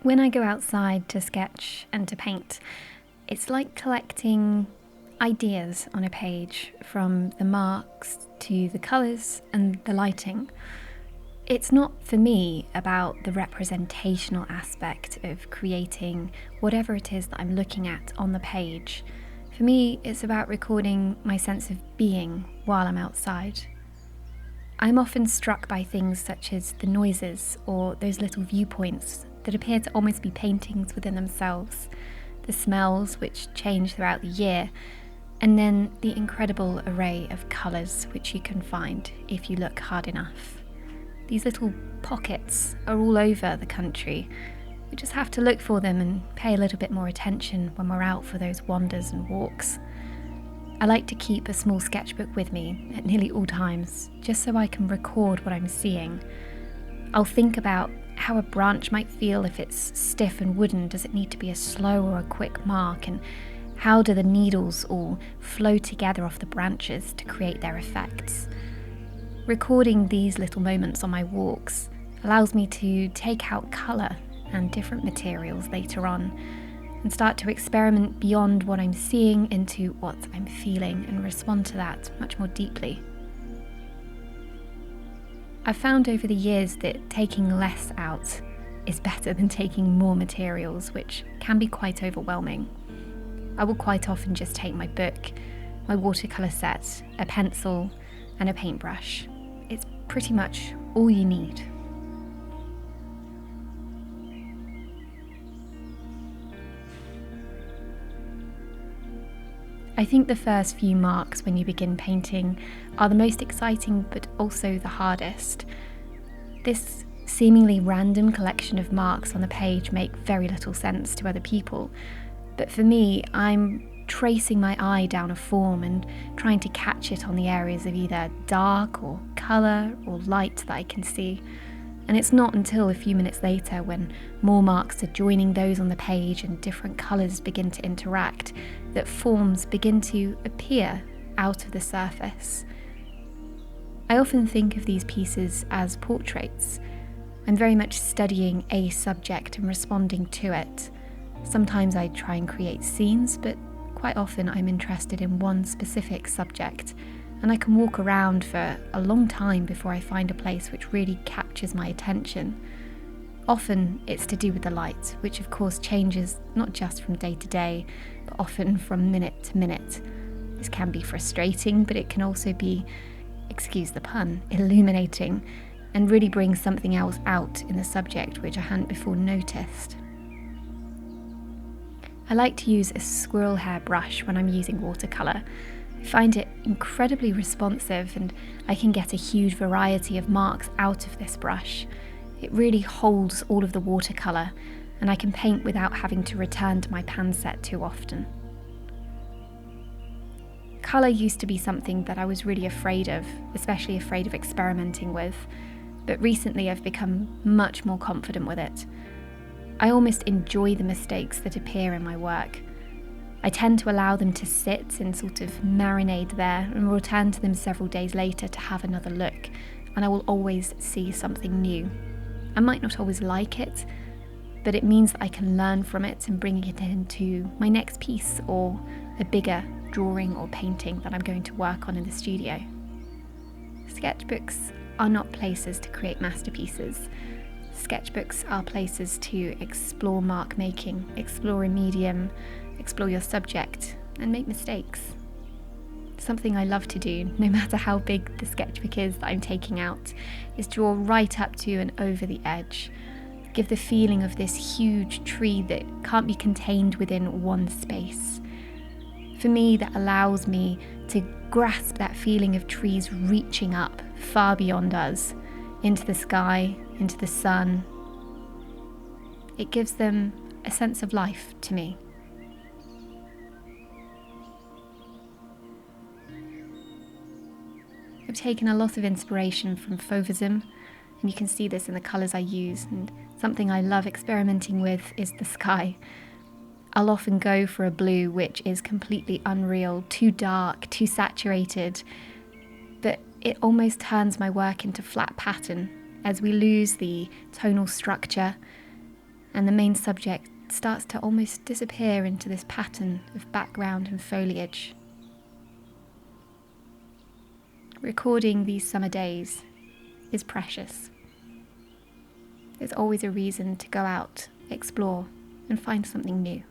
When I go outside to sketch and to paint, it's like collecting ideas on a page, from the marks to the colours and the lighting. It's not, for me, about the representational aspect of creating whatever it is that I'm looking at on the page. For me, it's about recording my sense of being while I'm outside. I'm often struck by things such as the noises or those little viewpoints that appear to almost be paintings within themselves, the smells which change throughout the year, and then the incredible array of colours which you can find if you look hard enough. These little pockets are all over the country. We just have to look for them and pay a little bit more attention when we're out for those wanders and walks. I like to keep a small sketchbook with me at nearly all times, just so I can record what I'm seeing. I'll think about how a branch might feel if it's stiff and wooden. Does it need to be a slow or a quick mark? And how do the needles all flow together off the branches to create their effects? Recording these little moments on my walks allows me to take out colour and different materials later on and start to experiment beyond what I'm seeing into what I'm feeling and respond to that much more deeply. I've found over the years that taking less out is better than taking more materials, which can be quite overwhelming. I will quite often just take my book, my watercolour set, a pencil and a paintbrush. It's pretty much all you need. I think the first few marks when you begin painting are the most exciting but also the hardest. This seemingly random collection of marks on the page make very little sense to other people, but for me, I'm tracing my eye down a form and trying to catch it on the areas of either dark or colour or light that I can see. And it's not until a few minutes later, when more marks are joining those on the page and different colours begin to interact, that forms begin to appear out of the surface. I often think of these pieces as portraits. I'm very much studying a subject and responding to it. Sometimes I try and create scenes, but quite often I'm interested in one specific subject, and I can walk around for a long time before I find a place which really captures my attention. Often it's to do with the light, which of course changes not just from day to day, but often from minute to minute. This can be frustrating, but it can also be, excuse the pun, illuminating, and really bring something else out in the subject which I hadn't before noticed. I like to use a squirrel hair brush when I'm using watercolour. I find it incredibly responsive, and I can get a huge variety of marks out of this brush. It really holds all of the watercolour, and I can paint without having to return to my pan set too often. Colour used to be something that I was really afraid of, especially afraid of experimenting with, but recently I've become much more confident with it. I almost enjoy the mistakes that appear in my work. I tend to allow them to sit and sort of marinate there and return to them several days later to have another look, and I will always see something new. I might not always like it, but it means that I can learn from it and bring it into my next piece or a bigger drawing or painting that I'm going to work on in the studio. Sketchbooks are not places to create masterpieces. Sketchbooks are places to explore mark making, explore a medium, explore your subject, and make mistakes. Something I love to do, no matter how big the sketchbook is that I'm taking out, is draw right up to and over the edge. Give the feeling of this huge tree that can't be contained within one space. For me, that allows me to grasp that feeling of trees reaching up far beyond us, into the sky, into the sun. It gives them a sense of life to me. I've taken a lot of inspiration from Fauvism, and you can see this in the colours I use, and something I love experimenting with is the sky. I'll often go for a blue which is completely unreal, too dark, too saturated, but it almost turns my work into flat pattern as we lose the tonal structure. and the main subject starts to almost disappear into this pattern of background and foliage. Recording these summer days is precious. There's always a reason to go out, explore, and find something new.